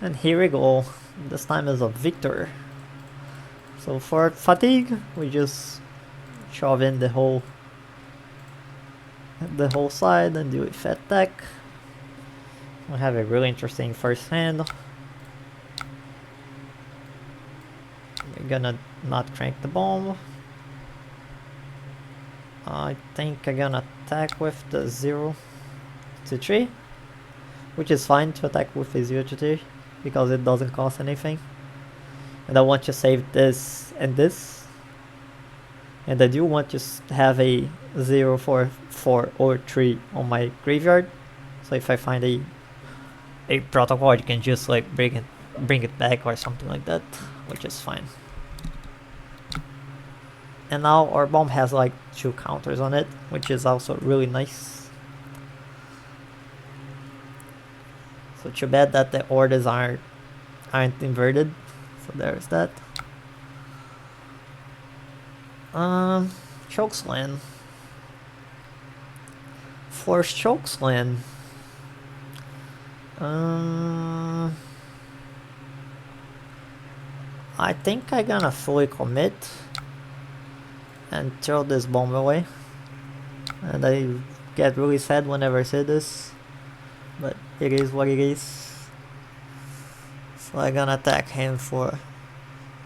And here we go. This time is a victor. So for fatigue, we just shove in the whole side and do a fat attack. We have a really interesting first hand. We're gonna not crank the bomb. I think I'm gonna attack with the 0 to 3, which is fine to attack with a 0 to 3 because it doesn't cost anything. And I want to save this and this. And I do want to have a 0 for 4 or 3 on my graveyard. So if I find a protocol, I can just like bring it back or something like that, which is fine. And now our bomb has like 2 counters on it, which is also really nice. So too bad that the orders aren't inverted. So there's that. Chokeslam. Force Chokeslam. I think I'm gonna fully commit and throw this bomb away. And I get really sad whenever I say this, but it is what it is. So I'm gonna attack him for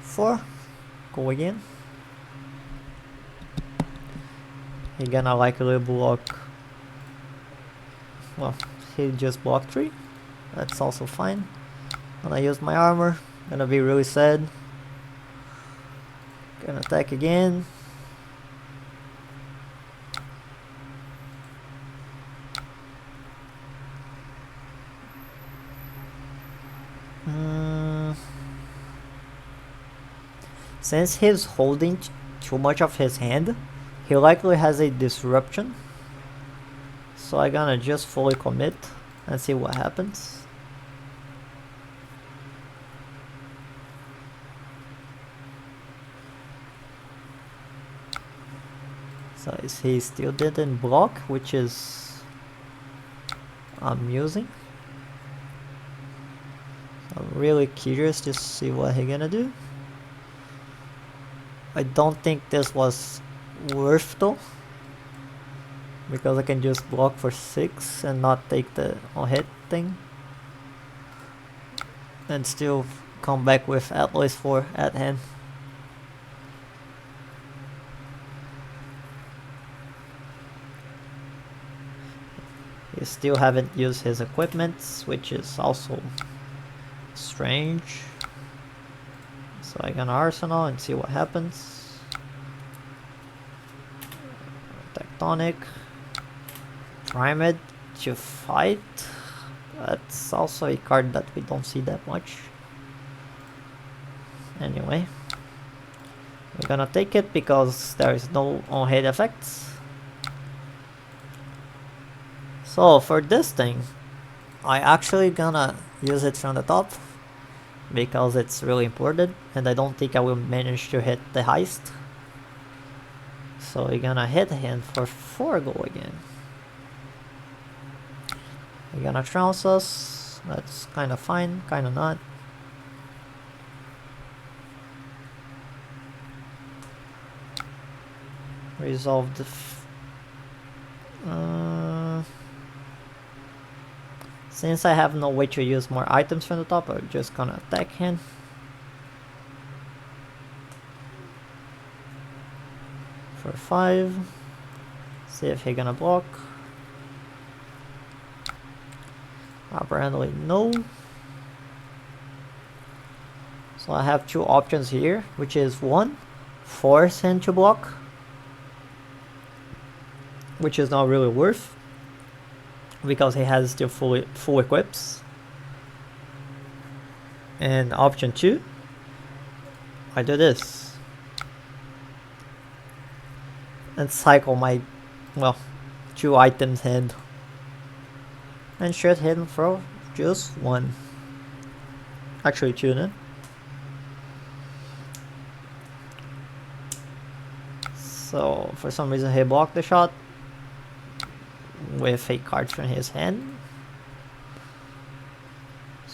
4. Go again. He's gonna likely block. Well, he just blocked 3. That's also fine. Gonna use my armor. Gonna be really sad. Gonna attack again. Since he's holding too much of his hand, he likely has a disruption. So I'm gonna just fully commit and see what happens. So he still didn't block, which is amusing. I'm really curious to see what he's gonna do. I don't think this was worth though, because I can just block for 6 and not take the on-hit thing, and still come back with at least 4 at hand. He still haven't used his equipment, which is also strange. So I can arsenal and see what happens. Tectonic. Primed to fight. That's also a card that we don't see that much. Anyway, we're gonna take it because there is no on-hit effects. So for this thing, I actually gonna use it from the top because it's really important, and I don't think I will manage to hit the heist. So we're gonna hit him for 4 go again. We're gonna trounce us. That's kind of fine, kind of not. Resolve the since I have no way to use more items from the top, I'm just gonna attack him. For 5. See if he's gonna block. Apparently no. So I have 2 options here, which is 1, force him to block, which is not really worth because he has still full equips. And option 2, I do this and cycle my 2 items hand and shoot him for just 1. Actually 2, no? So for some reason he blocked the shot with a card from his hand.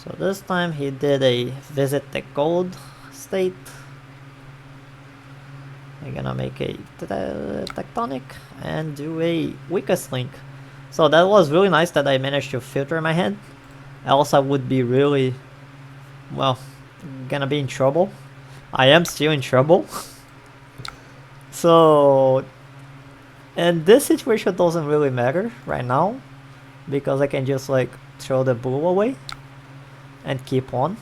So this time he did a visit the gold state. I'm gonna make a tectonic and do a weakest link. So that was really nice that I managed to filter my hand. Else I would be really, well, gonna be in trouble. I am still in trouble. So, and this situation doesn't really matter right now because I can just like throw the blue away and keep on.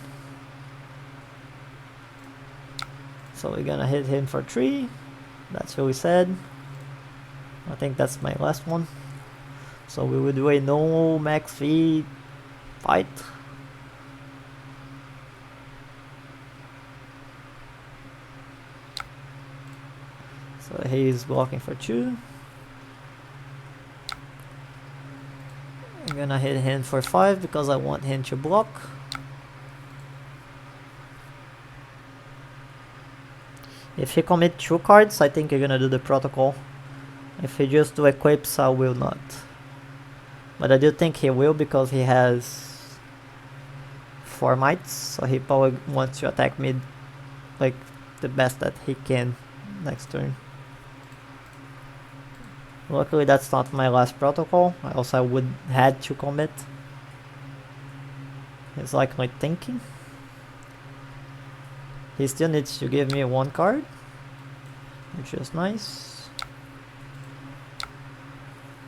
So we're gonna hit him for 3. That's really sad. I think that's my last one. So we will do a no max V fight. So he's blocking for 2. I'm gonna hit him for 5 because I want him to block. If he commit 2 cards, I think you're gonna do the protocol. If he just do equips, I will not. But I do think he will because he has 4 mites, so he probably wants to attack mid like the best that he can next turn. Luckily that's not my last protocol, else I would had to commit. It's like my thinking. He still needs to give me 1 card, which is nice.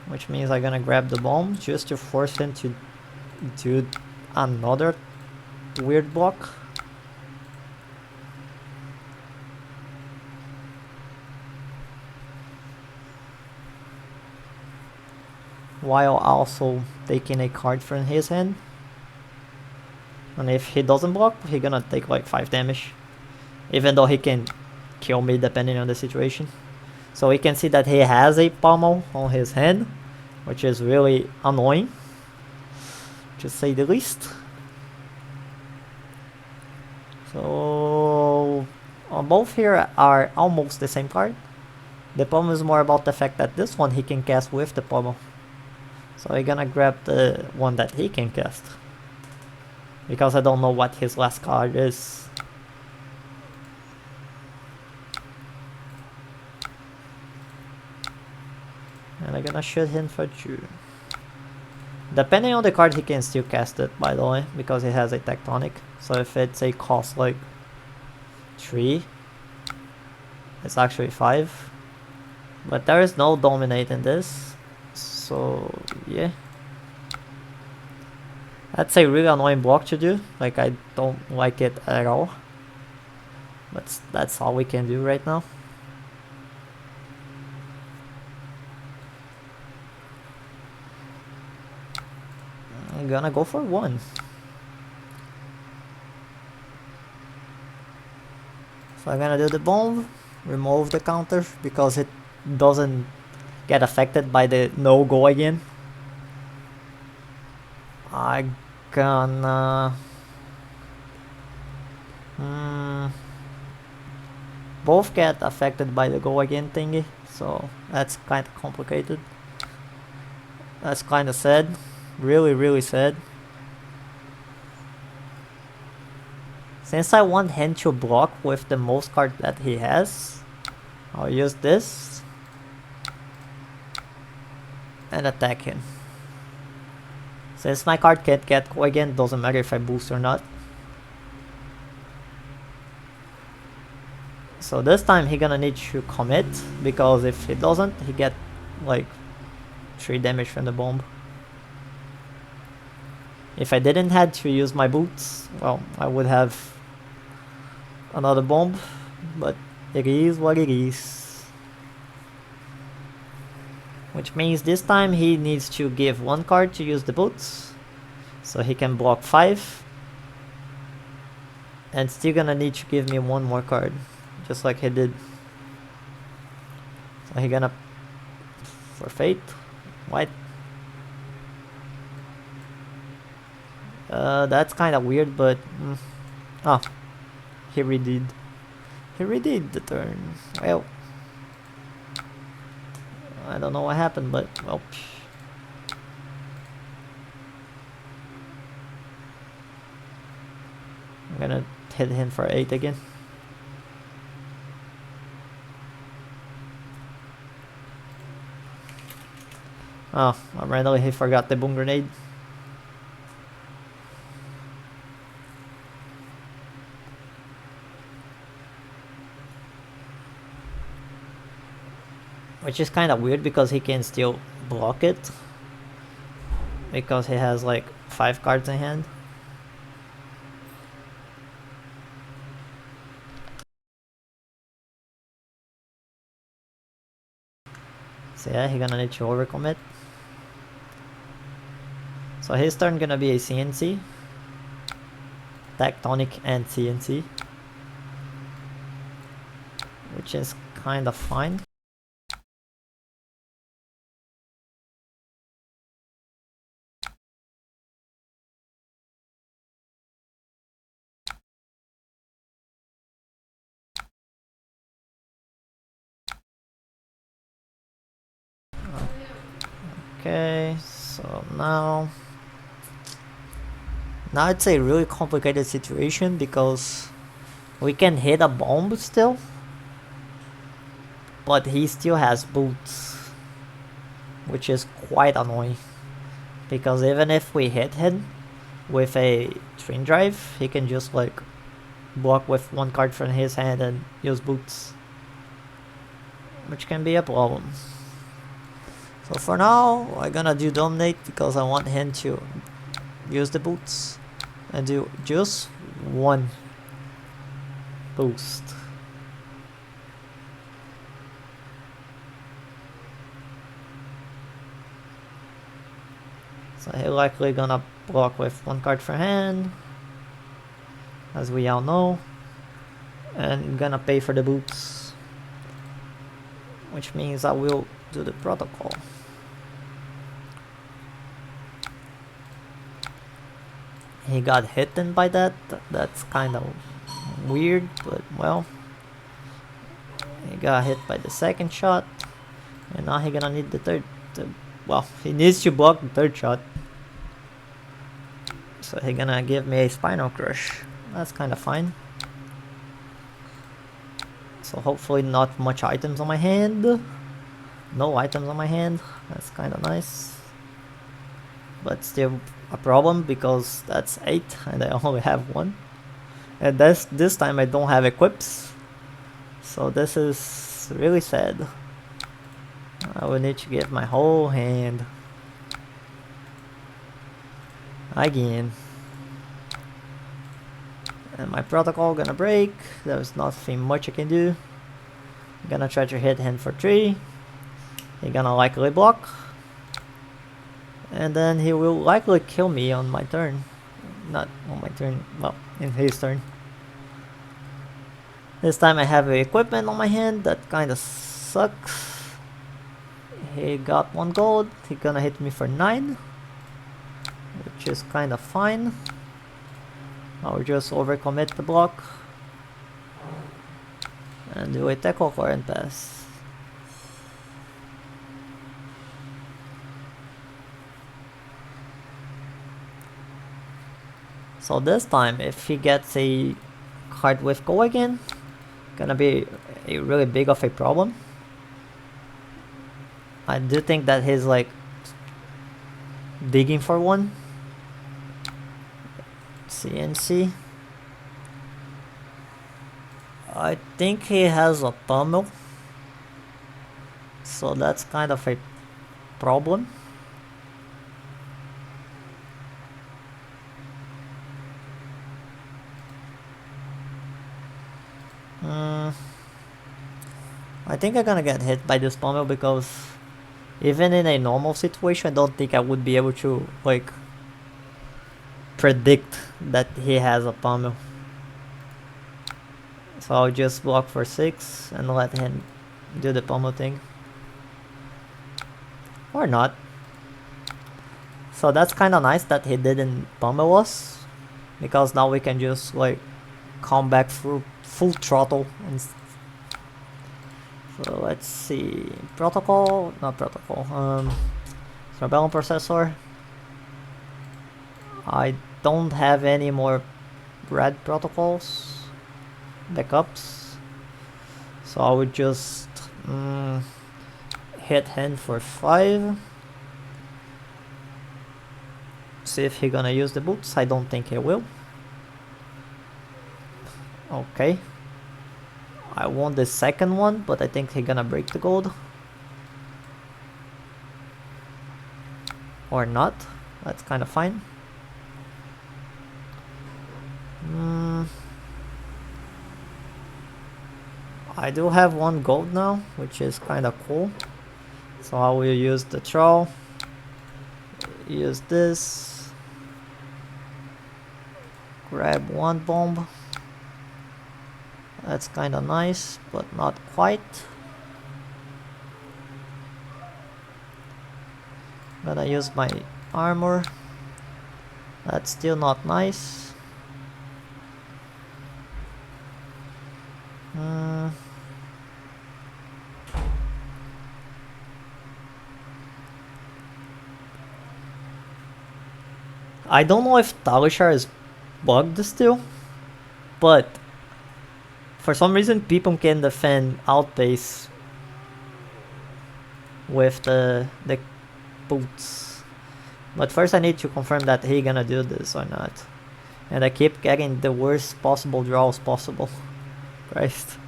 Which means I'm gonna grab the bomb just to force him to do another weird block. While also taking a card from his hand. And if he doesn't block, he's gonna take like 5 damage. Even though he can kill me depending on the situation. So we can see that he has a pommel on his hand, which is really annoying, to say the least. So both here are almost the same card. The problem is more about the fact that this one he can cast with the pommel. So I'm gonna grab the one that he can cast. Because I don't know what his last card is. And I'm gonna shoot him for 2. Depending on the card, he can still cast it, by the way, because he has a tectonic. So if it's a cost like 3, it's actually 5. But there is no dominate in this. So yeah. That's a really annoying block to do. Like, I don't like it at all. But that's all we can do right now. I'm gonna go for 1. So I'm gonna do the bomb, remove the counter because it doesn't get affected by the no go again. I'm gonna both get affected by the go again thingy, so that's kind of complicated. That's kind of sad. Really sad. Since I want him to block with the most card that he has, I'll use this and attack him. Since my card can't get go again, doesn't matter if I boost or not. So this time he gonna need to commit, because if he doesn't, he get like 3 damage from the bomb. If I didn't had to use my boots, well, I would have another bomb, but it is what it is. Which means this time he needs to give 1 card to use the boots, so he can block 5. And still gonna need to give me 1 more card, just like he did. So he gonna forfeit. White. That's kind of weird, but he redid the turn. Well, I don't know what happened, but well. I'm gonna hit him for 8 again. Oh, randomly he forgot the boom grenade. Which is kind of weird because he can still block it. Because he has like 5 cards in hand. So yeah, he's gonna need to overcommit. So his turn gonna be a CNC. Tectonic and CNC. Which is kind of fine. Okay, so now it's a really complicated situation because we can hit a bomb still, but he still has boots, which is quite annoying because even if we hit him with a train drive, he can just like block with 1 card from his hand and use boots, which can be a problem. So for now, I'm gonna do dominate because I want him to use the boots and do just 1 boost. So he's likely gonna block with 1 card for hand, as we all know, and gonna pay for the boots, which means I will do the protocol. He got hit by that. That's kind of weird, but well, he got hit by the 2nd shot, and now he's gonna need the 3rd. Well, he needs to block the 3rd shot. So he's gonna give me a Spinal Crush. That's kind of fine. So hopefully not much items on my hand. No items on my hand. That's kind of nice. But still a problem because that's 8 and I only have 1. And this time I don't have equips. So this is really sad. I will need to give my whole hand again. And my protocol gonna break. There's nothing much I can do. I'm gonna try to hit him for 3. He's gonna likely block. And then he will likely kill me on my turn. Not on my turn, well, in his turn. This time I have equipment on my hand, that kinda sucks. He got 1 gold, he's gonna hit me for 9. Which is kinda fine. I'll just overcommit the block. And do a tackle current pass. So this time, if he gets a card with go again, gonna be a really big of a problem. I do think that he's like digging for 1. CNC. I think he has a pummel. So that's kind of a problem. I think I'm gonna get hit by this pummel because even in a normal situation I don't think I would be able to like predict that he has a pummel. So I'll just block for 6 and let him do the pummel thing. Or not. So that's kinda nice that he didn't pummel us, because now we can just like come back through full throttle. And so let's see, protocol, not protocol, Cerebellum processor. I don't have any more red protocols, backups. So I would just hit him for 5. See if he gonna use the boots. I don't think he will. Okay. I want the second one, but I think he gonna break the gold. Or not. That's kind of fine. I do have 1 gold now, which is kind of cool. So I will use the troll. Use this. Grab 1 bomb. That's kind of nice, but not quite. Gonna use my armor. That's still not nice. I don't know if Talishar is bugged still, but for some reason people can defend outbase with the boots. But first I need to confirm that he gonna do this or not. And I keep getting the worst possible draws possible. Christ.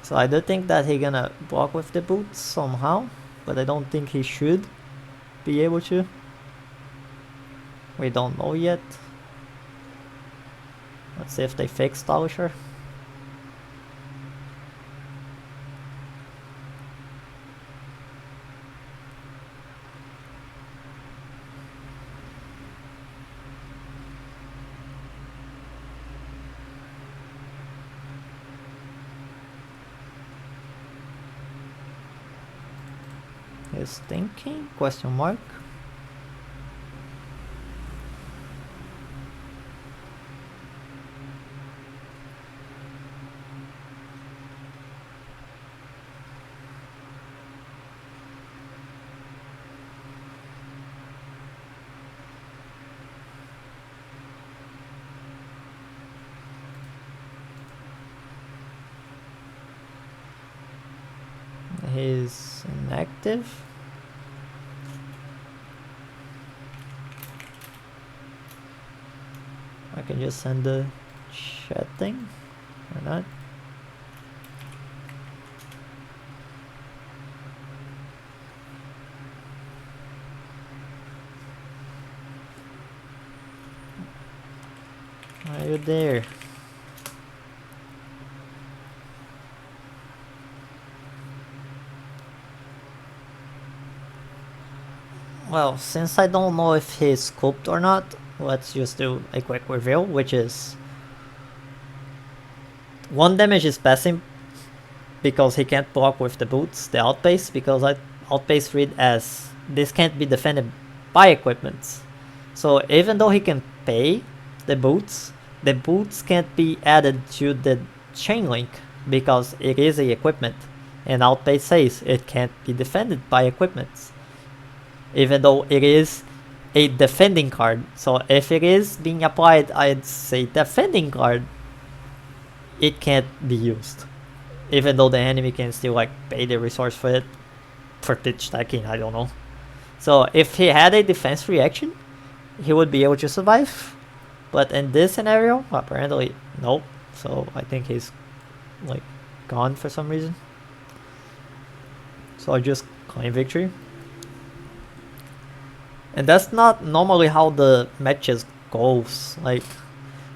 So I do think that he gonna block with the boots somehow, but I don't think he should be able to. We don't know yet. Let's see if they fix Talisher. He's thinking? Question mark. He's inactive. I can just send the chat thing or not. Are you there? Well, since I don't know if he's scooped or not, let's just do a quick reveal, which is 1 damage is passing because he can't block with the boots, the outpace, because outpace read as this can't be defended by equipments. So even though he can pay the boots can't be added to the chain link because it is a equipment, and outpace says it can't be defended by equipments. Even though it is a defending card. So if it is being applied as a defending card, it can't be used. Even though the enemy can still like pay the resource for it, for pitch stacking, I don't know. So if he had a defense reaction, he would be able to survive. But in this scenario, apparently nope. So I think he's like gone for some reason. So I just claim victory. And that's not normally how the matches goes. Like,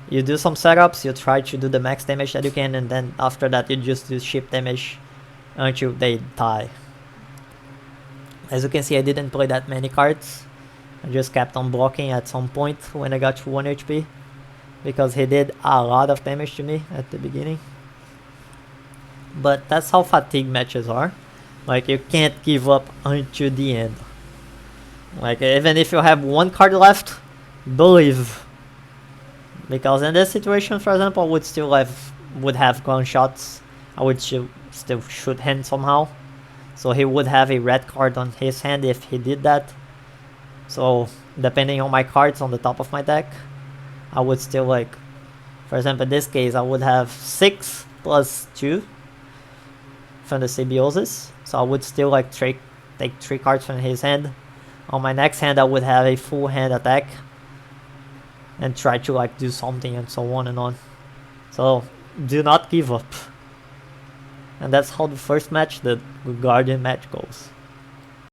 you do some setups, you try to do the max damage that you can, and then after that you just do ship damage until they die. As you can see, I didn't play that many cards. I just kept on blocking at some point when I got to 1 HP, because he did a lot of damage to me at the beginning. But that's how fatigue matches are. Like, you can't give up until the end. Like, even if you have 1 card left, believe. Because in this situation, for example, I would have gunshots. I would still shoot him somehow. So he would have a red card on his hand if he did that. So depending on my cards on the top of my deck, I would still like, for example, in this case, I would have 6 plus 2 from the Symbiosis. So I would still like take 3 cards from his hand. On my next hand, I would have a full hand attack and try to like do something and so on and on. So do not give up. And that's how the first match, the Guardian match, goes.